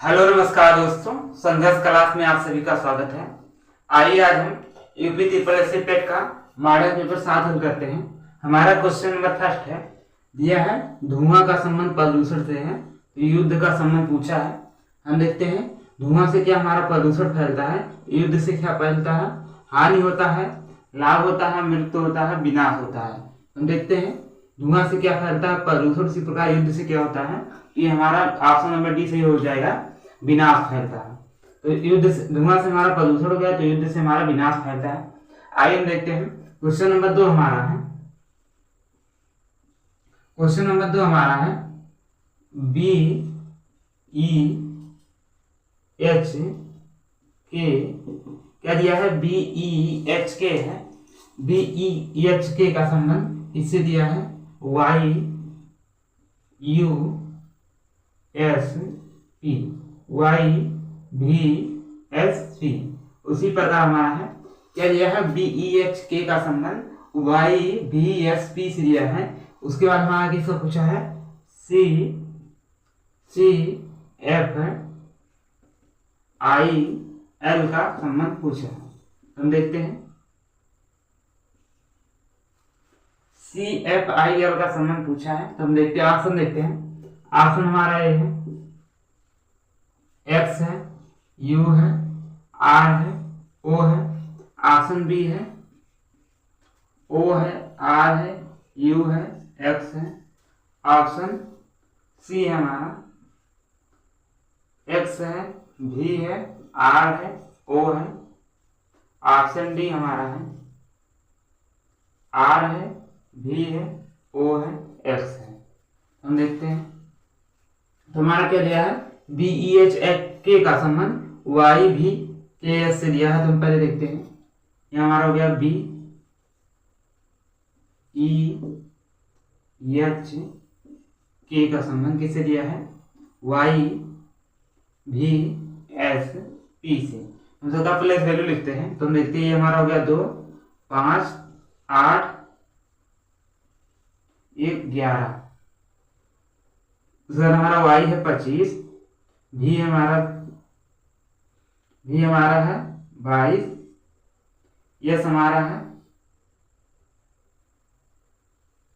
Hello नमस्कार दोस्तों, संघर्ष क्लास में आप सभी का स्वागत है। आइए आज हम यूपी ट्रिपल एससी पेट का मॉडल पेपर 7 हल करते हैं। हमारा क्वेश्चन नंबर फर्स्ट है, दिया है धुआं का संबंध प्रदूषण से है, तो युद्ध का संबंध पूछा है। हम देखते हैं धुआं से क्या हमारा प्रदूषण फैलता है, युद्ध से क्या फैलता है, हानि होता है, लाभ होता है, मृत्यु होता है, विनाश होता है। हम देखते हैं धुआं से क्या फैलता है, प्रदूषण। इसी प्रकार युद्ध से क्या होता है, ये हमारा ऑप्शन नंबर डी सही हो जाएगा, विनाश फैलता है। तो युद्ध से धुआं से हमारा प्रदूषण हो गया, तो युद्ध से हमारा विनाश फैलता है। आइए हम देखते हैं क्वेश्चन नंबर 2 हमारा है। क्वेश्चन नंबर 2 हमारा है बी ई एच के, क्या दिया है, बी ई एच के है। बी ई एच के का संबंध इससे दिया है Y U S P, Y भी एस पी। उसी प्रकार हमारा है, क्या दिया है, बी ई एच के का संबंध वाई भी एस पी से दिया है। उसके बाद हमारा किसको पूछा है, सी एफ आई एल का संबंध पूछा है। हम देखते हैं सी एफ आई एल का संबंध पूछा है, तो हम देखते हैं ऑप्शन देखते हैं। ऑप्शन हमारा ये है, एक्स है, यू है, आर है, ओ है। ऑप्शन बी है, ओ है, आर है, यू है, एक्स है। ऑप्शन सी है हमारा, एक्स है, भी है, आर है, ओ है। ऑप्शन डी हमारा है, आर है, भी है, ओ है, एक्स है। हम देखते हैं तो हमारा क्या दिया है, बी ई एच के का संबंध वाई भी के एस से दिया है। तो हम पहले देखते हैं, यह हमारा हो गया बी ई एच के का संबंध किससे दिया है, वाई भी एस पी से। हम सबका प्लेस वैल्यू लिखते हैं, तो हम देखते हैं ये हमारा हो गया 2, 5, 8, 1, 11। उसके बाद हमारा y है 25, भी हमारा है 22, यस हमारा है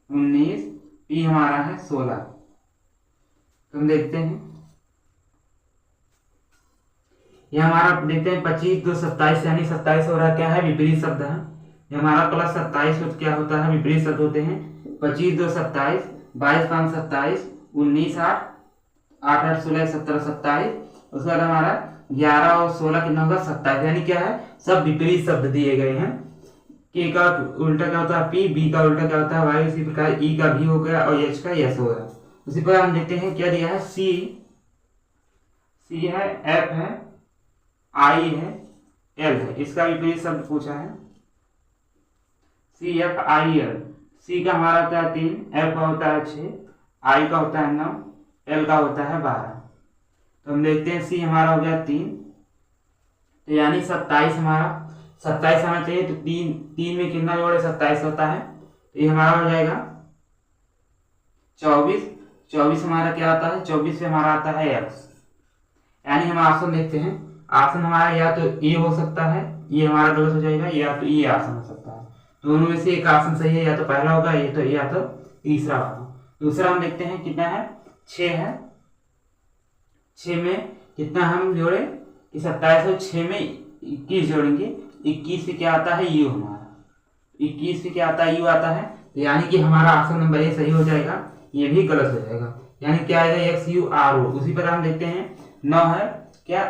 19, पी हमारा है 16। तो हम देखते हैं ये हमारा देखते हैं 25 2 27, यानी 27 हो रहा क्या है, विपरीत शब्द है। ये हमारा प्लस 27 क्या होता है, विपरीत शब्द होते हैं। 25 2 27, 22 5 27, 19 8, 8 8 16 17 27। उसके बाद हमारा 11 और 16 कितना होगा, 27। यानी क्या है, सब विपरीत शब्द दिए गए हैं। के का उल्टा क्या होता है, पी, बी का उल्टा क्या होता है, वाई। उसी प्रकार ई का भी हो गया और एच का यस हो गया। उसी प्रकार हम देखते हैं क्या दिया है, सी है, एफ है, आई है, एल है। इसका विपरीत शब्द पूछा है, सी एफ आई एल। सी का हमारा होता है 3, एफ का होता है 6, आई का होता है 9, एल का होता है 12। तो हम देखते हैं सी हमारा हो गया 3, तो यानी 27 हमारा 27 आना चाहिए। तो 3 में कितना जोड़े, 27 होता है। तो ये हमारा हो जाएगा 24 हमारा क्या आता है, 24 से हमारा आता है एक्स। यानी हम ऑप्शन देखते हैं, ऑप्शन हमारा या तो ए हो सकता है, ये हमारा गलत हो जाएगा, या तो ये ऑप्शन हो सकता है। दोनों में से एक ऑप्शन सही है, या तो पहला होगा ये तो, या तो तीसरा होगा। दूसरा हम देखते हैं कितना है, 6 है। 6 में कितना हम जोड़े कि 27 और 6 में 21 जोड़ेंगे। 21 से क्या आता है, यू हमारा 21 से क्या आता है, यू आता है। तो यानी कि हमारा ऑप्शन नंबर ए सही हो जाएगा, ये भी गलत हो जाएगा। यानी क्या आएगा, एक्स यू आर ओ। उसी पर हम देखते हैं 9 है, क्या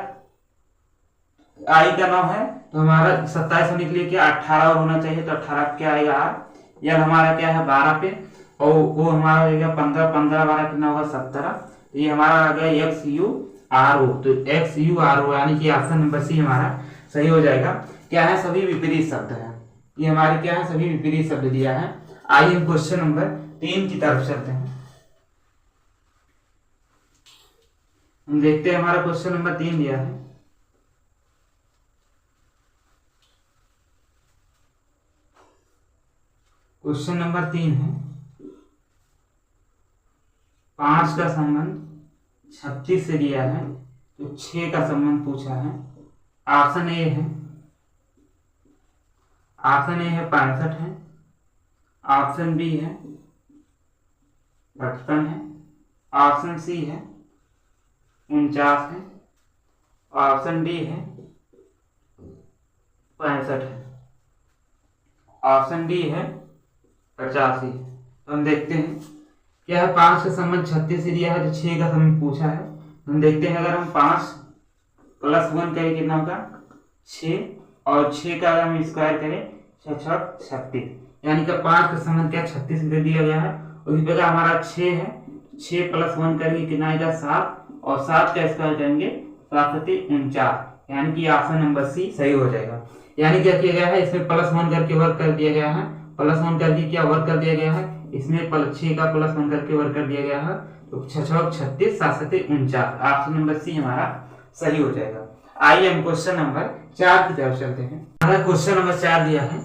आई का 9 है, तो हमारा 27 होने के लिए क्या 18 और होना चाहिए। तो 18 क्या आएगा आर। यह हमारा क्या है 12 पे, और वो हमारा हो जाएगा 15, 15 12 कितना होगा 17। तो ये हमारा आ गया एक्स यू आर ओ। तो एक्स यू आर ओ यानी कि ऑप्शन नंबर सी हमारा सही हो जाएगा। क्या है, सभी विपरीत शब्द है। ये हमारे क्या है, सभी विपरीत शब्द दिया है। आइए हम क्वेश्चन नंबर 3 की तरफ चलते हैं। हम देखते हैं हमारा क्वेश्चन नंबर 3 दिया है। क्वेश्चन नंबर 3 है, 5 का संबंध 36 से दिया है, तो 6 का संबंध पूछा है। ऑप्शन ए है 65 है, ऑप्शन बी है 55 है, ऑप्शन सी है 49 है, ऑप्शन डी है 65 है, ऑप्शन डी है 85 है। तो हम देखते हैं क्या है, 5 का संबंध 36 से दिया है तो 6 का संबंध पूछा है। हम देखते हैं अगर हम 5 + 1 करें कितना होगा 6, और 6 का अगर हम स्क्वायर करें 6 × 36, यानी कि 5 का संबंध क्या 36 से दिया गया है। उसी प्रकार हमारा 6 है, 6 + 1 करेंगे कितना आएगा 7, और 7 का स्क्वायर करेंगे 7 × 49, यानी कि ऑप्शन नंबर सी सही हो जाएगा। यानी क्या किया गया है, इसमें +1 करके वर्क कर दिया गया है, +1 करके क्या वर्क कर दिया गया है, इसमें 6 का +1 करके वर्क कर दिया गया है। तो 6 × 36, 7 × 49, ऑप्शन नंबर सी हमारा सही हो जाएगा। आइए हम क्वेश्चन नंबर 4 की तरफ चलते हैं। हमारा क्वेश्चन नंबर 4 दिया है,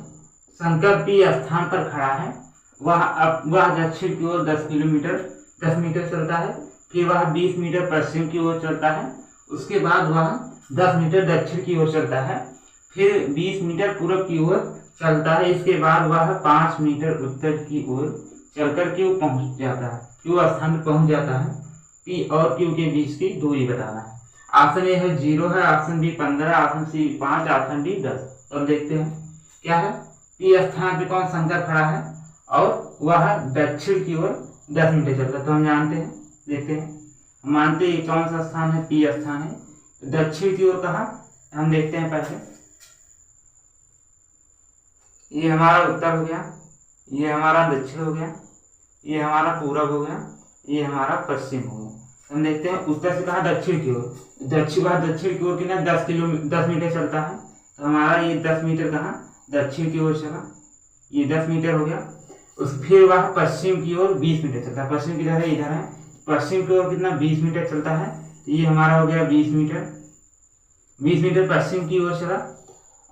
शंकर पी स्थान पर खड़ा है, वह दक्षिण की ओर 10 मीटर चलता है, फिर वह 20 मीटर पश्चिम की ओर चलता है, उसके बाद वह 10 मीटर दक्षिण की ओर चलता है, फिर 20 मीटर पूर्व की ओर चलता है, इसके बाद वह 5 मीटर उत्तर की ओर चलकर क्यू पहुंच जाता है, क्यू स्थान पर पहुंच जाता है। पी और क्यू के बीच की दूरी बताना है। ऑप्शन ए है 0 है, option B 15, option C 5, option D 10। तो हम देखते हैं क्या है, पी स्थान पे कौन शंकर खड़ा है और वह दक्षिण की ओर 10 मीटर चलता है। तो हम जानते हैं, देखते हैं, हम मानते हैं कौन सा स्थान है, पी स्थान है। दक्षिण की ओर कहा, हम देखते हैं पहले, ये हमारा उत्तर हो गया, ये हमारा दक्षिण हो गया, ये हमारा पूरब हो गया, ये हमारा पश्चिम हो गया। हम देखते हैं उत्तर से कहा दक्षिण की ओर, दक्षिण की ओर कितना 10 मीटर चलता है। तो हमारा ये 10 मीटर कहा दक्षिण की ओर चला, ये 10 मीटर हो गया। फिर वह पश्चिम की ओर 20 मीटर चलता है, पश्चिम की तरह इधर है, पश्चिम की ओर कितना 20 मीटर चलता है। तो ये हमारा हो गया 20 मीटर पश्चिम की ओर चला,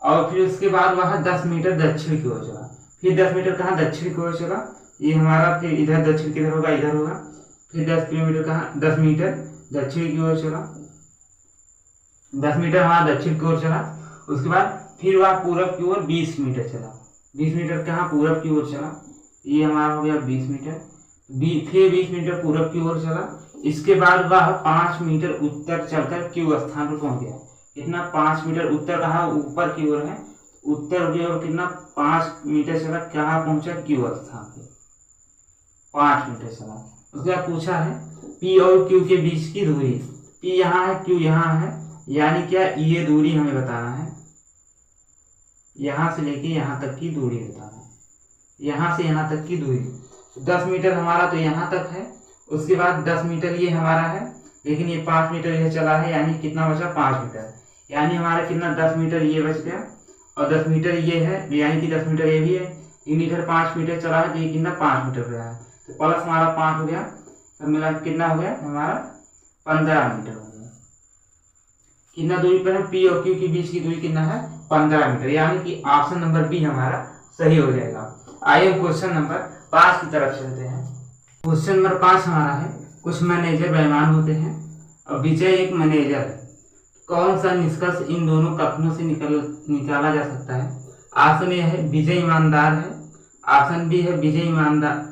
और फिर उसके बाद वह 10 मीटर दक्षिण की ओर चला, फिर 10 मीटर कहाँ दक्षिण की ओर चला, ये हमारा फिर इधर दक्षिण किधर होगा, इधर होगा, फिर 10 मीटर दक्षिण की ओर चला, 10 मीटर हमारा दक्षिण की ओर चला। उसके बाद फिर वह पूरब की ओर 20 मीटर चला, 20 मीटर कहाँ पूरब की ओर चला, ये हमारा हो गया 20 मीटर, फिर 20 मीटर पूरब की ओर चला। इसके बाद वह 5 मीटर उत्तर चलकर क्यू स्थान पर पहुंच गया। कितना 5 मीटर उत्तर कहाँ ऊपर की ओर है, उत्तर की ओर कितना 5 मीटर चला, कहाँ पहुंचा क्यू स्थान पे 5 मीटर चला। उसके बाद पूछा है पी और क्यू के बीच की दूरी, पी यहाँ है क्यू यहाँ है, यानी क्या ये दूरी हमें बताना है, यहाँ से लेके यहाँ तक की दूरी बताना है, यहाँ से यहाँ तक की दूरी। 10 मीटर हमारा तो यहाँ तक है, उसके बाद 10 मीटर ये हमारा है, लेकिन ये 5 मीटर यह चला है, यानी कितना बचा 5 मीटर, यानी हमारा कितना 10 मीटर ये बच गया, और 10 मीटर ये है, यानी कि 10 मीटर ये भी है, इन इधर 5 मीटर चला है, तो ये कितना 5 मीटर हो गया है, तो प्लस हमारा 5 हो गया, तो मिला कितना हो गया हमारा 15 मीटर हो गया। कितना दूरी पर है, पी और क्यू के बीच की दूरी कितना है 15 मीटर, यानी कि ऑप्शन नंबर बी हमारा सही हो जाएगा। आइए क्वेश्चन नंबर 5 की तरफ चलते हैं। क्वेश्चन नंबर 5 हमारा है, कुछ मैनेजर बेईमान होते हैं और विजय एक मैनेजर है, कौन सा निष्कर्ष इन दोनों कथनों से निकाला जा सकता है। ऑप्शन ए है विजय ईमानदार है, ऑप्शन बी है विजय ईमानदार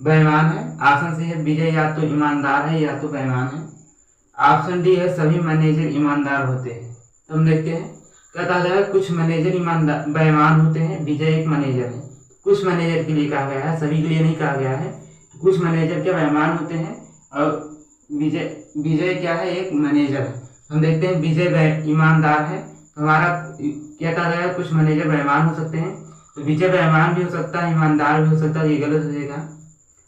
बेईमान है, ऑप्शन सी है विजय या तो ईमानदार है या तो बेईमान है, ऑप्शन डी है सभी मैनेजर ईमानदार होते हैं। तो हम देखते हैं क्या कहा गया है, कुछ मैनेजर ईमानदार बेईमान होते हैं, विजय एक मैनेजर है। कुछ मैनेजर के लिए कहा गया है, सभी के लिए नहीं कहा गया है। कुछ मैनेजर क्या बेईमान होते हैं और विजय क्या है एक मैनेजर है। हम देखते हैं विजय ईमानदार है, तो हमारा क्या कहा गया है, कुछ मैनेजर बेईमान हो सकते हैं, तो विजय बेईमान भी हो सकता है, ईमानदार भी हो सकता है, ये गलत हो जाएगा।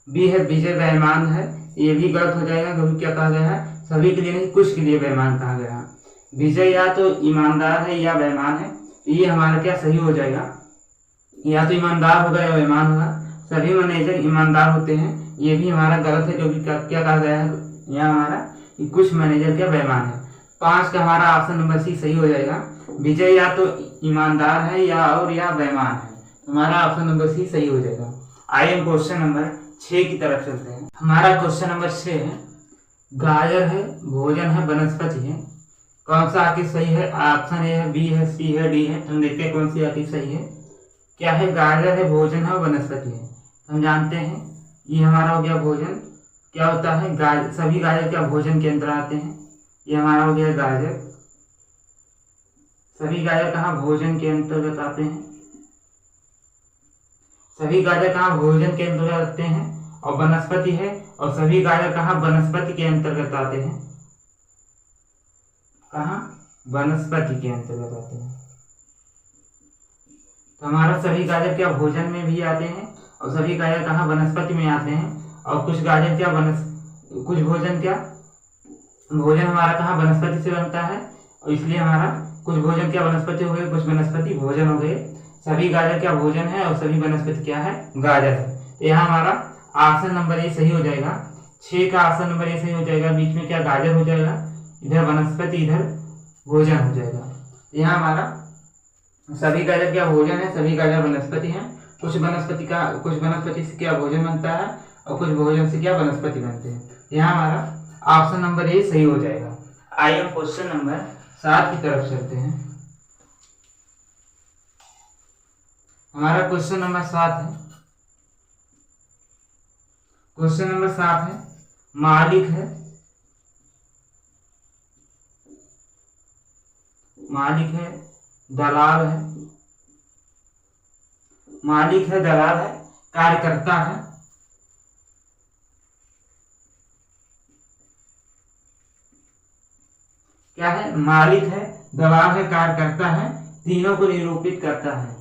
बी है विजय बेईमान है, ये भी गलत हो जाएगा, क्योंकि क्या कहा गया है सभी के लिए नहीं कुछ के लिए बेईमान कहा गया है। विजय या तो ईमानदार है या बेईमान है, तो ये हमारा क्या सही हो जाएगा, या तो ईमानदार होगा या बेईमान होगा। सभी मैनेजर ईमानदार होते हैं, ये भी हमारा गलत है, क्योंकि क्या कहा गया है यहाँ हमारा कि कुछ मैनेजर क्या बेईमान है। 5 का हमारा ऑप्शन नंबर सी सही हो जाएगा, विजय या तो ईमानदार है या बेईमान है, हमारा ऑप्शन नंबर सी सही हो जाएगा। आइए हम क्वेश्चन नंबर 6 की तरफ चलते हैं। हमारा क्वेश्चन नंबर 6 है, गाजर है, भोजन है, वनस्पति है, कौन सा आकृति सही है? ऑप्शन ए है, बी है, सी है, डी है। हम देखते हैं कौन सी आकृति सही है। क्या है? गाजर है, भोजन है और वनस्पति है। हम जानते हैं ये हमारा हो गया भोजन। क्या होता है? सभी गाजर क्या भोजन के अंदर आते हैं। ये हमारा हो गया गाजर। सभी गाजर कहाँ भोजन के अंतर्गत आते हैं। सभी गाजर कहाँ भोजन के अंतर्गत आते हैं। और वनस्पति है, और सभी गाजर कहाँ वनस्पति के अंतर्गत आते हैं। कहाँ? वनस्पति के अंतर्गत आते हैं। तो हमारा सभी गाजर क्या भोजन में भी आते हैं, और सभी गाजर कहाँ वनस्पति में आते हैं। और कुछ गाजर क्या कुछ भोजन क्या भोजन हमारा कहाँ वनस्पति से बनता है, और इसलिए हमारा कुछ भोजन क्या वनस्पति हो गए, कुछ वनस्पति भोजन हो गए। सभी गाजर क्या भोजन है, और सभी वनस्पति क्या है? गाजर है। तो यहाँ हमारा ऑप्शन नंबर ए सही हो जाएगा। 6 का ऑप्शन नंबर ए सही हो जाएगा। बीच में क्या गाजर हो जाएगा, इधर वनस्पति, इधर भोजन हो जाएगा। यहाँ हमारा सभी गाजर क्या भोजन है, सभी गाजर वनस्पति हैं। कुछ वनस्पति से क्या भोजन बनता है, और कुछ भोजन से क्या वनस्पति बनते हैं। यहाँ हमारा ऑप्शन नंबर ए सही हो जाएगा। आइए हम क्वेश्चन नंबर 7 की तरफ चलते हैं। हमारा क्वेश्चन नंबर 7 है। क्वेश्चन नंबर 7 है, मालिक है, दलाल है। मालिक है, दलाल है, कार्यकर्ता है। क्या है? मालिक है, दलाल है, कार्यकर्ता है। तीनों को निरूपित करता है।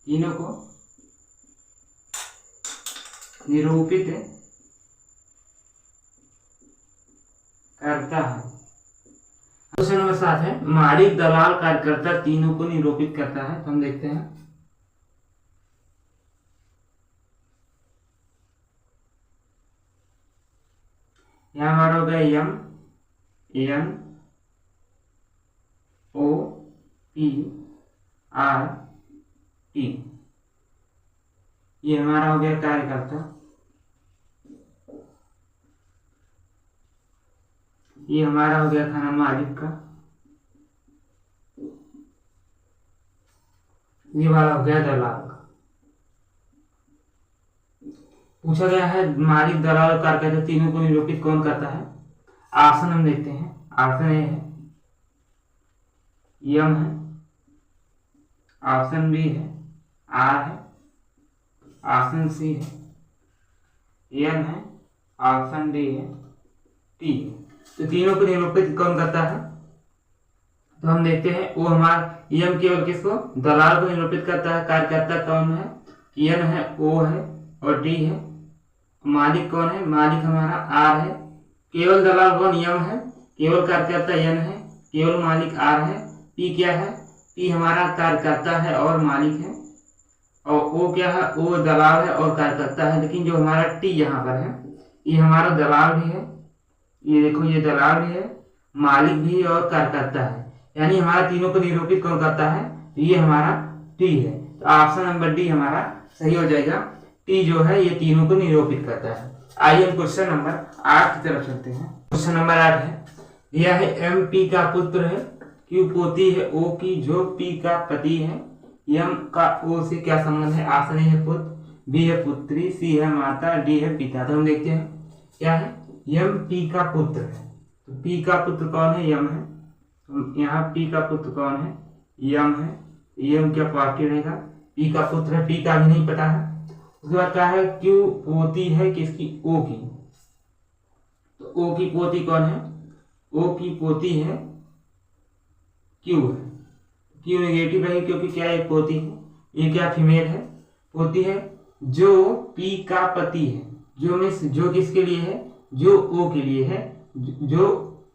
तीनों को निरूपित करता है। क्वेश्चन नंबर 7 है, मालिक, दलाल, कार्यकर्ता तीनों को निरूपित करता है। तो हम देखते हैं। यहाँ हमारा हो गया M, N O P R T. ये हमारा हो गया कार्यकर्ता। ये हमारा हो गया खाना मालिक का। ये वाला हो गया दलाल का। पूछा गया है मालिक, दलाल और कार्यकर्ता तीनों को निरूपित कौन करता है। ऑप्शन हम देखते हैं। ऑप्शन ए है, यम है। ऑप्शन बी है, आर है। ऑप्शन सी है, एन है। ऑप्शन डी है, टी। तो तीनों को निरूपित कौन करता है। तो हम देखते हैं वो हमारा यम केवल किसको, दलाल को निरूपित करता है। कार्यकर्ता कौन है, एन है, ओ है और डी है। मालिक कौन है, मालिक हमारा आर है। केवल दलाल कौन, यम है। केवल कार्यकर्ता एन है। केवल मालिक आर है। पी क्या है, पी हमारा कार्यकर्ता है और मालिक है। और ओ क्या है, ओ दलाल है और कार्यकर्ता है। लेकिन जो हमारा टी यहाँ पर है, ये हमारा दलाल भी है। ये देखो, ये दलाल भी है, मालिक भी और कार्यकर्ता है। यानी हमारा तीनों को निरूपित कौन करता है, ये हमारा टी है। तो ऑप्शन नंबर डी हमारा सही हो जाएगा। टी जो है ये तीनों को निरूपित करता है। आइए हम क्वेश्चन नंबर 8 की तरफ चलते हैं। क्वेश्चन नंबर 8 है, यह है एम पी का पुत्र है, क्यू पोती है ओ की, जो पी का पति है। एम का ओ से क्या संबंध है। ऑप्शन ए है पुत्र, बी है पुत्री, सी है माता, डी है पिता। तो हम देखते हैं क्या है, यम पी का पुत्र है। तो पी का पुत्र कौन है, यम है। तो यहाँ पी का पुत्र कौन है, यम है। यम क्या पार्टी रहेगा, पी का पुत्र है, पी का भी नहीं पता है। उसके बाद क्या है, क्यू पोती है किसकी, ओ की। तो ओ की पोती कौन है, ओ की पोती है क्यू है। क्यू नेगेटिव रहेगी क्योंकि क्या है, पोती है। ये क्या फीमेल है, पोती है। जो पी का पति है, जो किसके लिए है, जो ओ के लिए है। जो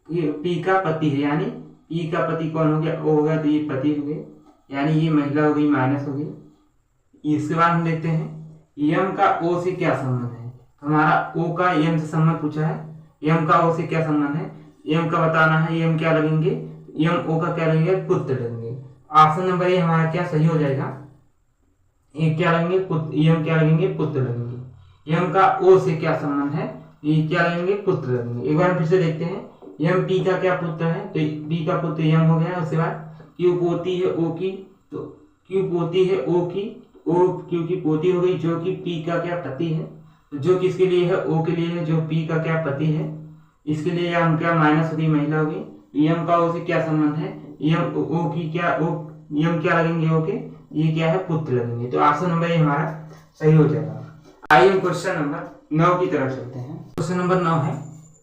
पी का पति है, यानी पी का पति कौन हो गया, ओ हो गया। तो ये पति हो गए, यानी ये महिला हो गई, माइनस हो गई। इसके बाद हम देखते हैं यम का ओ से क्या संबंध है। हमारा ओ का यम से संबंध पूछा है, यम का ओ से क्या संबंध है, यम का बताना है। यम क्या लगेंगे, यम ओ का क्या लगेंगे, पुत्र लगेंगे। ऑप्शन नंबर ए हमारा क्या सही हो जाएगा। ये क्या लगेंगे, पुत्र। यम क्या लगेंगे, पुत्र लगेंगे। यम का ओ से क्या संबंध है, ये क्या लगेंगे, पुत्र लगेंगे। एक बार फिर से देखते हैं, यम पी का क्या पुत्र है, तो पी का पुत्र यम हो गया। उसके बाद क्यू पोती है ओ की, तो क्यू पोती है ओ की, ओ क्यू की पोती हो गई, जो कि पी का क्या पति है, तो जो किसके लिए है, ओ के लिए है, जो पी का क्या पति है, इसके लिए यम क्या माइनस होगी, महिला होगी। यम का ओ से क्या संबंध है, यम ओ की क्या, ओ यम क्या लगेंगे ओ के, ये क्या है पुत्र लगेंगे। तो ऑप्शन नंबर ये हमारा सही हो जाएगा। आइए हम क्वेश्चन नंबर 9 की तरफ चलते हैं। क्वेश्चन नंबर 9 है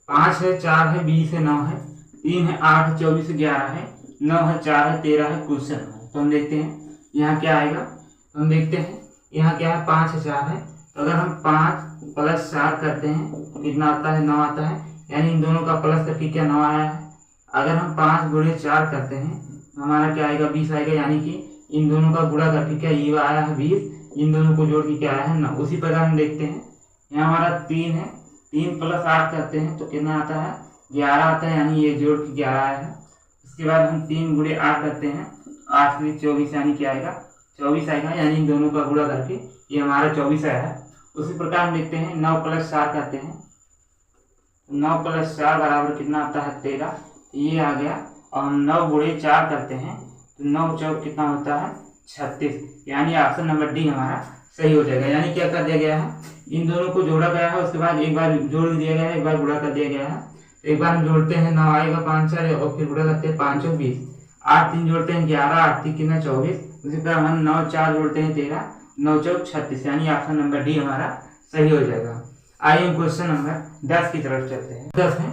5 है 4 है 20 है 9 है 3 है 8 है 24 है 11 है 9 है 4 है 13 है क्वेश्चन है। तो हम देखते हैं यहाँ क्या आएगा, तो हम देखते हैं यहाँ क्या है 5 है 4 है, तो अगर हम 5 + 4 करते हैं तो कितना आता है, 9 आता है, यानी इन दोनों का प्लस करके क्या 9 आया है। अगर हम 5 × 4 करते हैं तो हमारा क्या आएगा 20 आएगा, यानी कि इन दोनों का गुणा करके क्या ये आया है 20, इन दोनों को जोड़ के क्या आया है 9। उसी प्रकार हम देखते हैं यहाँ हमारा 3 है, 3 + 8 करते हैं तो कितना आता है 11 आता है, यानी ये जोड़ के 11 आया है। उसके बाद हम 3 × 8 करते हैं, 8 × 24 यानी क्या आएगा 24 आएगा, यानी इन दोनों का गुणा करके ये हमारा 24 आया है। उसी प्रकार हम देखते हैं 9 + 4 करते हैं, 9 + 4 बराबर कितना आता है 13, ये आ गया। और हम 9 × 4 करते हैं तो 9 × 4 कितना होता है 36, यानी ऑप्शन नंबर डी हमारा सही हो जाएगा। यानी क्या कर दिया गया है, इन दोनों को जोड़ा गया है, उसके बाद एक बार जोड़ दिया गया है, एक बार गुणा कर दिया गया है। एक बार हम जोड़ते हैं 9 आएगा 5 4 और फिर गुणा करते हैं 5 और 20, 8 3 जोड़ते हैं 11, 8 3 कितना 24, उसी तरह हम 9 4 जोड़ते हैं 13, 9 4 36, यानी ऑप्शन नंबर डी हमारा सही हो जाएगा। आइए हम क्वेश्चन नंबर 10 की तरफ चलते हैं। 10 है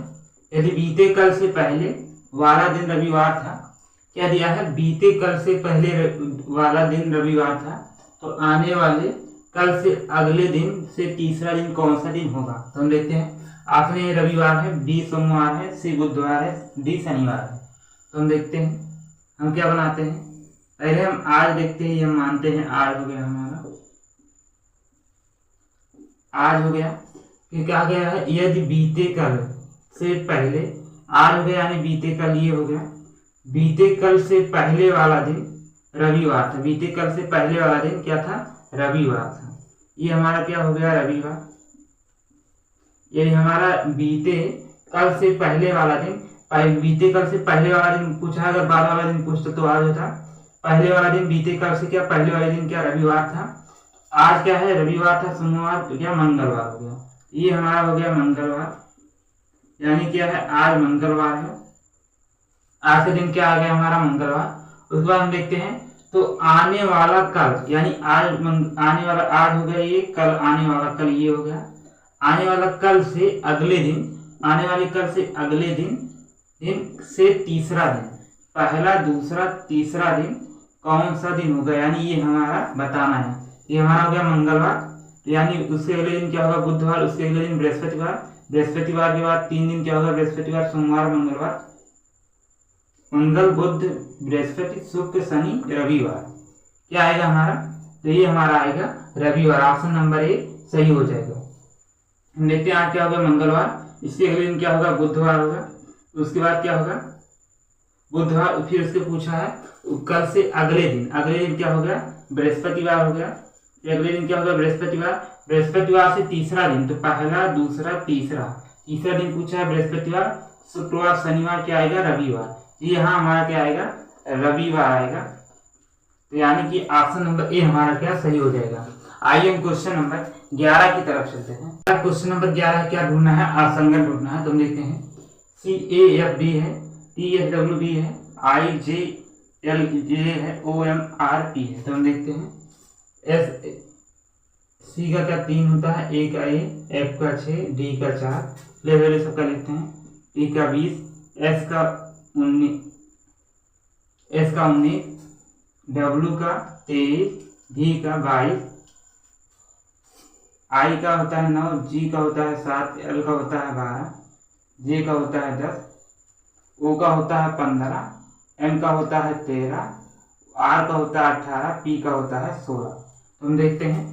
यदि बीते कल से पहले वाला दिन रविवार था, क्या दिया है, बीते कल से पहले वाला दिन रविवार था, तो आने वाले कल से अगले दिन से तीसरा दिन कौन सा दिन होगा। तो हम देखते हैं ऑप्शन ए रविवार है, बी सोमवार है, सी बुधवार है, डी शनिवार है। तो हम देखते हैं हम क्या बनाते हैं, पहले हम आज देखते हैं, हम मानते हैं आज हो गया हमारा, आज हो गया। फिर क्या गया है, यदि बीते कल से पहले, आज हो गया यानी बीते कल ये हो गया, बीते कल से पहले वाला दिन रविवार था, बीते कल से पहले वाला दिन क्या था रविवार था, ये हमारा क्या हो गया रविवार। ये हमारा बीते कल से पहले वाला दिन, बीते कल से पहले वाला दिन पूछा, अगर बाद वाला दिन पूछता तो आज होता, पहले वाला दिन बीते कल से क्या पहले वाले दिन क्या रविवार था, आज क्या है रविवार था, सोमवार तो क्या मंगलवार हो गया, ये हमारा हो गया मंगलवार, यानी क्या है आज मंगलवार है, आज का दिन क्या आ गया हमारा मंगलवार। उसके बाद हम देखते हैं तो आने वाला कल, यानी आज आने वाला आज हो गया ये, कल आने वाला कल ये हो गया, आने वाला कल से अगले दिन, आने वाले कल से अगले दिन से तीसरा दिन, पहला दूसरा तीसरा दिन कौन सा दिन होगा, यानी ये हमारा बताना है। ये हमारा हो गया मंगलवार, यानी उसके अगले दिन क्या होगा बुधवार, उसके अगले दिन बृहस्पतिवार, बृहस्पतिवार के बाद 3 दिन क्या होगा बृहस्पतिवार सोमवार मंगलवार, मंगल बुध बृहस्पति शुक्र शनि रविवार, क्या आएगा हमारा, तो ये हमारा आएगा रविवार, ऑप्शन नंबर ए सही हो जाएगा। हम देखते हैं आज क्या होगा मंगलवार, इसके अगले दिन क्या होगा बुधवार होगा, उसके बाद क्या होगा बुधवार, फिर उसके पूछा है कल से अगले दिन, अगले दिन क्या हो गया बृहस्पतिवार हो गया, अगले दिन क्या होगा बृहस्पतिवार, बृहस्पतिवार से तीसरा दिन, तो पहला दूसरा तीसरा, तीसरा दिन पूछा है बृहस्पतिवार, शुक्रवार शनिवार क्या आएगा रविवार, ये यहाँ हमारा क्या आएगा रविवार आएगा। तो यानी कि ऑप्शन नंबर ए हमारा क्या सही हो जाएगा। आइए हम क्वेश्चन नंबर 11 की तरफ चलते हैं। क्वेश्चन नंबर 11 क्या ढूंढना है, आसंगन ढूंढना है। तो हम देखते हैं CAFB है, TSWB है, IJLJ है, OMRP है। तो हम देखते हैं C का क्या 3 होता है, A का A, F का 6, D का 4, ले सबका लिखते हैं, T का 20, S का 19, W का 23, V का 22, I का होता है 9, G का होता है 7, L का होता है 12, J का होता है 10, O का होता है 15, M का होता है 13, R का होता है 18, P का होता है 16। तो हम देखते हैं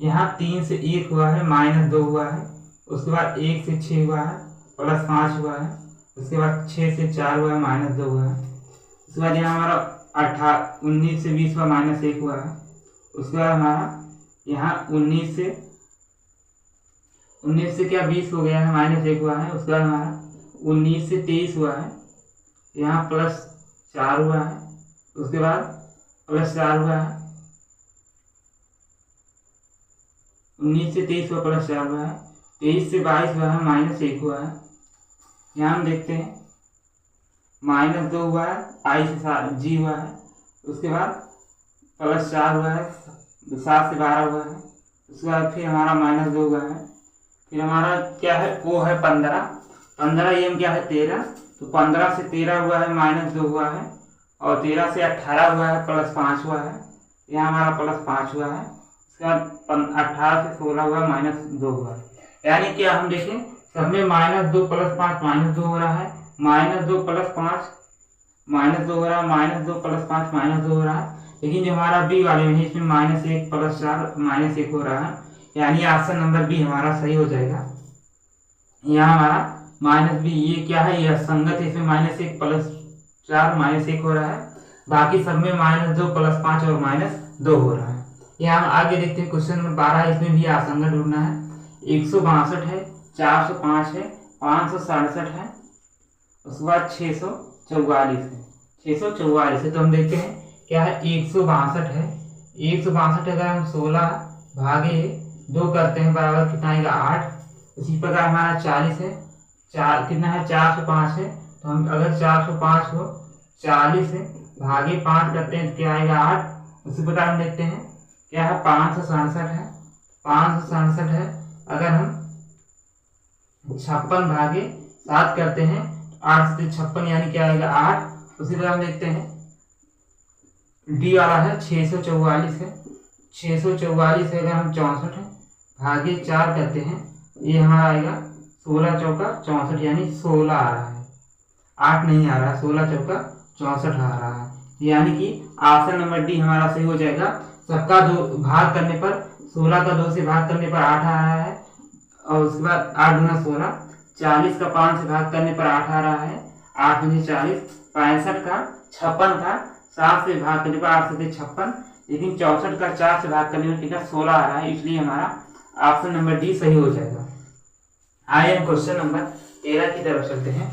यहाँ 3 से 1 हुआ है, -2 हुआ है, उसके बाद 1 से 6 हुआ है, +5 हुआ है, उसके बाद 6 से 4 हुआ है, -2 हुआ है, उसके बाद यहाँ हमारा 19 से 20 हुआ, -1 हुआ है, उसके बाद हमारा यहाँ 19 से क्या 20 हो गया है, -1 हुआ है, उसके बाद हमारा 19 से 23 हुआ है, यहाँ +4 हुआ है, उसके बाद +4 हुआ है, 19 से 23 हुआ +4 हुआ है, 23 से 22 हुआ है, -1 हुआ है। यहाँ हम देखते हैं -2 हुआ है, I से 7 G हुआ है, उसके बाद +4 हुआ है, 7 से 12 हुआ है, उसके बाद फिर हमारा -2 हुआ है, फिर हमारा क्या है O है 15 ये क्या है 13, तो 15 से 13 हुआ है, -2 हुआ है, और 13 से 18 हुआ है, +5 हुआ है, यहाँ हमारा +5 हुआ है, उसके बाद 18 से 16 हुआ, -2 हुआ है। यानी क्या हम देखें सब में -2 + 5 -2 हो रहा है, -2 + 5 -2 हो रहा है, -2 + 5 -2 हो रहा है। लेकिन जो हमारा बी वाले में है इसमें -1 + 4 -1 हो रहा है, यानी ऑप्शन नंबर बी हमारा सही हो जाएगा। यहाँ हमारा -b ये क्या है, यह संगत है, इसमें -1 + 4 -1 हो रहा है, बाकी सब में -2 + 5 और -2 हो रहा है। यहाँ हम आगे देखते हैं क्वेश्चन नंबर 12, इसमें भी असंगत ढूंढना है। 162 है, 405 है, 567 है, उसके बाद 644 है, 644 है। तो हम देखते हैं क्या है 162 है, 162 अगर हम 16 भागे 2 करते हैं बराबर कितना आएगा 8। इसी प्रकार हमारा 40 है, 4 कितना है 405 है, तो हम अगर 405 को 40 से भागे 5 करते हैं तो क्या आएगा 8। उसी प्रकार हम देखते हैं क्या है 567 है, 567 है, अगर हम 56 भागे 7 करते हैं 8 से 56 यानी क्या आएगा 8। उसी तरह हम देखते हैं डी वाला है 644 है, 644 है, अगर हम 64 है भागे 4 करते हैं ये हमारा आएगा 16 चौका 64 यानी 16 आ रहा है, 8 नहीं आ रहा है, 16 चौका 64 आ रहा है। यानी कि ऑप्शन नंबर डी हमारा सही हो जाएगा। सबका 2 भाग करने पर 16 का 2 से भाग करने पर 8 आ रहा है, और उसके बाद 8 गुना 16, 40 का 5 से भाग करने पर 8 आ रहा है, 8 में 40, 65 का 56 का 7 से भाग करने पर 8 से 56, लेकिन 64 का 4 से भाग करने पर कितना 16 आ रहा है, इसलिए हमारा ऑप्शन नंबर डी सही हो जाएगा। आइए हम क्वेश्चन नंबर 13 की तरफ चलते हैं।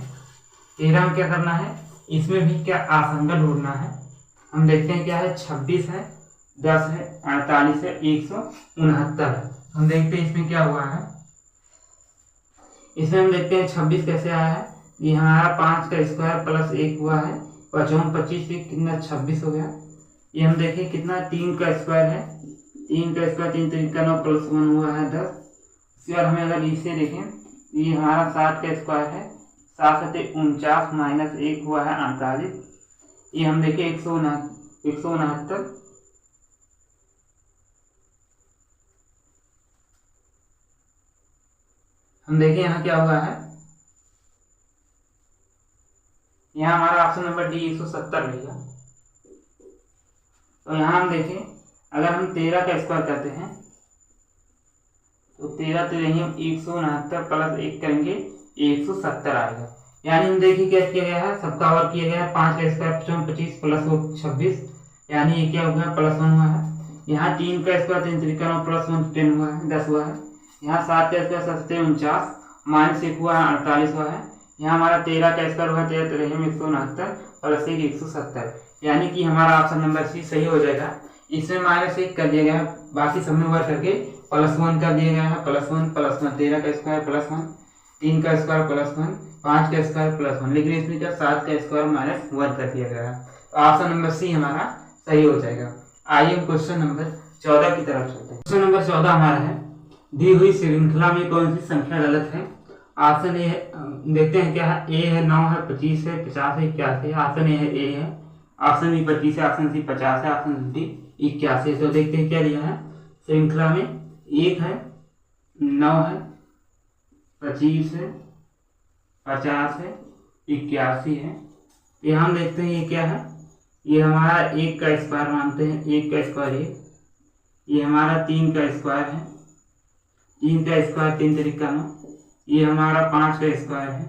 13 में क्या करना है, इसमें भी क्या असंगत ढूंढना है। हम देखते हैं क्या है 26 है, 10 है, 48 है, 169 है। हम देखते हैं इसमें क्या हुआ है, इसमें हम देखते हैं 26 कैसे आया है, ये हमारा 5 का स्क्वायर प्लस 1 हुआ है, 25 से कितना 26 हो गया। ये हम देखें कितना 3 का स्क्वायर है, 3 का स्क्वायर 3 3 का 9 + 1 हुआ है 10। इसके बाद हमें अगर इसे देखें ये हमारा 7 का स्क्वायर है, 7 7 49 -1 हुआ है 48। ये हम देखें 169 हम देखें यहाँ क्या हुआ है, यहाँ हमारा ऑप्शन नंबर डी 170 रहेगा। तो यहाँ हम देखें अगर हम 13 का स्क्वायर करते हैं तो 13 तो यही हम 169 + 1 करेंगे 170 आएगा। यानी हम देखिए क्या किया गया है, सबका वर्ग किया गया है, 5 का स्क्वायर 25 + 26 यानी ये क्या हो गया +1 हुआ है। यहाँ 3 का स्क्वायर 3 3 का 9 + 1 10 हुआ है, 10 हुआ है। यहाँ 7 का स्क्वायर 7 49 -1 हुआ है 48 हुआ है। यहाँ हमारा 13 का स्क्वायर हुआ 13 तो 169 + 1 170, यानी कि हमारा ऑप्शन नंबर सी सही हो जाएगा। इसमें -1 कर दिया गया है, बाकी सब में वर्ग करके +1 कर दिया गया है, +1 +1 13 का स्क्वायर +1, 3 का स्क्वायर +1, 5 का स्क्वायर +1, लेकिन इसमें क्या 7 का स्क्वायर -1 कर दिया गया है। तो ऑप्शन नंबर सी हमारा सही हो जाएगा। आइए हम क्वेश्चन नंबर 14 की तरफ चलते हैं। क्वेश्चन नंबर 14 हमारा है, दी हुई श्रृंखला में कौन सी संख्या गलत है। ऑप्शन ए देखते हैं क्या है, ए है 9 है, 25 है, 50 है, 81 है। ऑप्शन ए है ए है, ऑप्शन बी 25 है, ऑप्शन सी 50 है, ऑप्शन डी 81। तो देखते हैं क्या दिया है श्रृंखला में, 1 है, 9 है, 25 है, 50 है, 81 है। ये हम देखते हैं ये क्या है, ये हमारा 1 का स्क्वायर मानते हैं, 1 का स्क्वायर 1। ये हमारा 3 का स्क्वायर है, 3 का स्क्वायर 3 3 का 9। ये हमारा 5 का स्क्वायर है,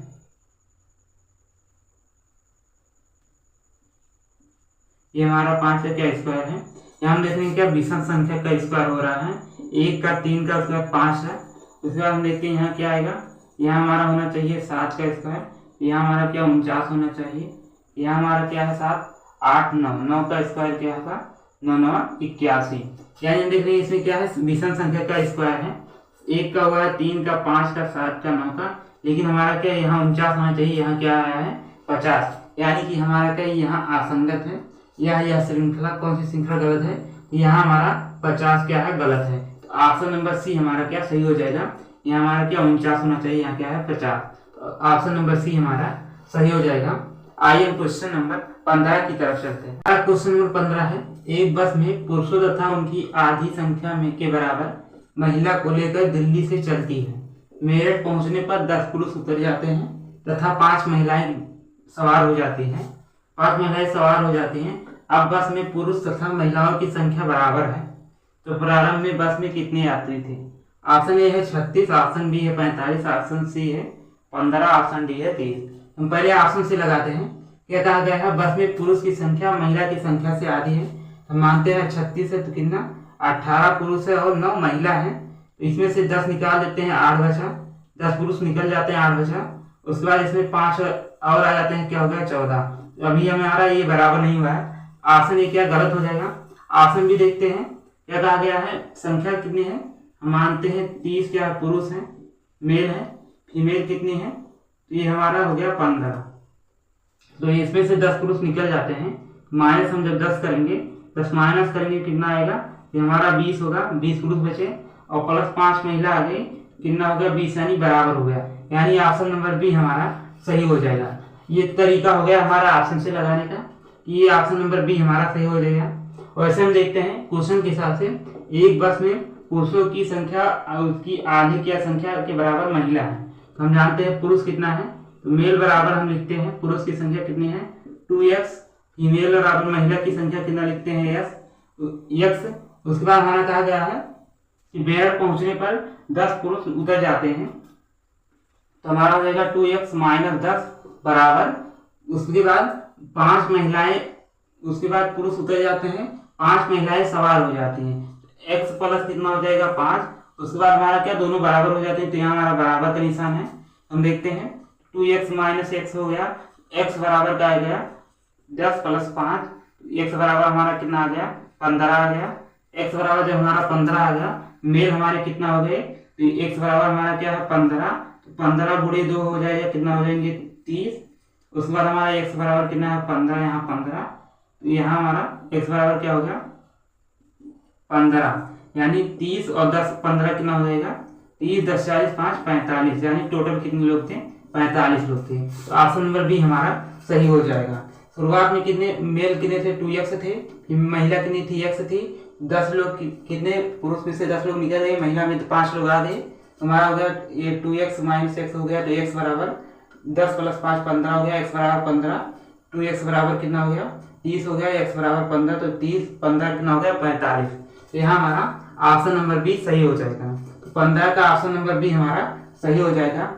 ये हमारा 5 का क्या स्क्वायर है। यहाँ हम देखेंगे क्या विषम संख्या का स्क्वायर हो रहा है, 1 का 3 का स्क्वायर 5 है। उसके बाद हम देखते हैं यहाँ क्या आएगा, यहाँ हमारा होना चाहिए 7 का स्क्वायर, यहाँ हमारा क्या 49 होना चाहिए। यहाँ हमारा क्या है 7 8 9, 9 का स्क्वायर क्या होगा 9 9 81। यानी देख रहे हैं इसमें क्या है विषम संख्या का स्क्वायर है, 1 का हुआ है 3 का 5 का 7 का 9 का, लेकिन हमारा क्या यहाँ 49 होना चाहिए, यहाँ क्या आया है 50। यानी कि हमारा क्या यहाँ असंगत है, यह श्रृंखला कौन सी श्रृंखला गलत है, यहाँ हमारा 50 क्या है गलत है। तो ऑप्शन नंबर सी हमारा क्या सही हो जाएगा। यहाँ हमारा क्या 49 होना चाहिए, यहाँ क्या है 50। तो ऑप्शन नंबर सी हमारा सही हो जाएगा। आइए क्वेश्चन नंबर 15 की तरफ चलते हैं। क्वेश्चन नंबर 15 है, एक बस में पुरुषों तथा उनकी आधी संख्या में के बराबर महिला को लेकर दिल्ली से चलती है। मेरठ पहुंचने पर 10 पुरुष उतर जाते हैं तथा 5 महिलाएं सवार हो जाती हैं। 5 महिलाएं सवार हो जाती हैं। अब बस में पुरुष तथा महिलाओं की संख्या बराबर है, तो प्रारंभ में बस में कितने यात्री थे। ऑप्शन ए है 36, ऑप्शन बी है 45, ऑप्शन सी है 15, ऑप्शन डी है 30। हम पहले ऑप्शन से लगाते हैं। क्या कहा गया है, बस में पुरुष की संख्या महिला की संख्या से आधी है। हम मानते हैं 36 है तो कितना 18 पुरुष है और 9 महिला है, तो इसमें से 10 निकाल देते हैं, 8 बचा, 10 पुरुष निकल जाते हैं, 8 बचा। उसके बाद इसमें 5 और आ जाते हैं, क्या हो गया 14। अभी हमारा ये बराबर नहीं हुआ है, ऑप्शन ये क्या गलत हो जाएगा। ऑप्शन भी देखते हैं, क्या कहा गया है संख्या कितनी है, हम मानते हैं 30 क्या पुरुष है, मेल है, फीमेल कितनी है, तो ये हमारा हो गया 15। तो इसमें से 10 पुरुष निकल जाते हैं, माइनस हम जब 10 करेंगे 10 माइनस करेंगे कितना आएगा, ये हमारा 20 होगा, 20 पुरुष बचे और प्लस 5 महिला आ गई, कितना हो गया 20, यानी बराबर हो गया। यानी ऑप्शन नंबर बी हमारा सही हो जाएगा। ये तरीका हो गया हमारा ऑप्शन से लगाने का, ये ऑप्शन नंबर बी हमारा सही हो जाएगा। वैसे हम देखते हैं क्वेश्चन के हिसाब से, एक बस में पुरुषों की संख्या उसकी आधी क्या संख्या के बराबर महिला है। तो हम जानते हैं पुरुष कितना है, तो मेल बराबर हम लिखते हैं पुरुष की संख्या कितनी है 2x, फीमेल बराबर महिला की संख्या कितना लिखते हैं x। उसके बाद हमारा कहा गया है कि मेरठ पहुंचने पर 10 पुरुष उतर जाते हैं, तो हमारा हो जाएगा 2x माइनस 10 बराबर, उसके बाद 5 महिलाएं, उसके बाद पुरुष उतर जाते हैं, 5 महिलाएं सवार हो जाती हैं, x प्लस कितना हो जाएगा 5। उसके बाद हमारा क्या दोनों बराबर हो जाते हैं, तो यहाँ हमारा बराबर का निशान है। हम देखते हैं 2x माइनस x हो गया, x बराबर का आ गया 10 प्लस 5, x बराबर हमारा कितना आ गया 15 आ गया। x बराबर जब हमारा 15 आ गया, मेल हमारे कितना हो गए, तो x बराबर हमारा क्या है 15, तो 15 गुणे 2 हो जाएगा, कितना हो जाएंगे 30। उसके बाद हमारा x बराबर कितना है 15, यहाँ 15, तो यहाँ हमारा x बराबर क्या हो गया 15, यानी 30 और 10 15 कितना हो जाएगा 30 10 40 5 45, यानी टोटल कितने लोग थे 45 लोग थे। तो ऑप्शन नंबर बी हमारा सही हो जाएगा। शुरुआत में कितने मेल कितने थे 2x थे, महिला कितनी थी x थी, 10 लोग कितने पुरुष में से 10 लोग निकल गए, महिला में तो 5 लोग आ गए, हमारा हो गया ये 2x माइनस x हो गया, तो x बराबर 10 प्लस 5 15 हो गया, x बराबर 15, 2x बराबर कितना हो गया 30 हो गया, x बराबर 15, तो 30 15 कितना हो गया 45। तो यहाँ हमारा ऑप्शन नंबर बी सही हो जाएगा। तो 15 का ऑप्शन नंबर बी हमारा सही हो जाएगा।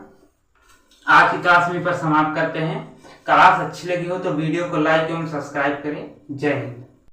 आज की क्लास में पर समाप्त करते हैं। क्लास अच्छी लगी हो तो वीडियो को लाइक एवं सब्सक्राइब करें। जय हिंद।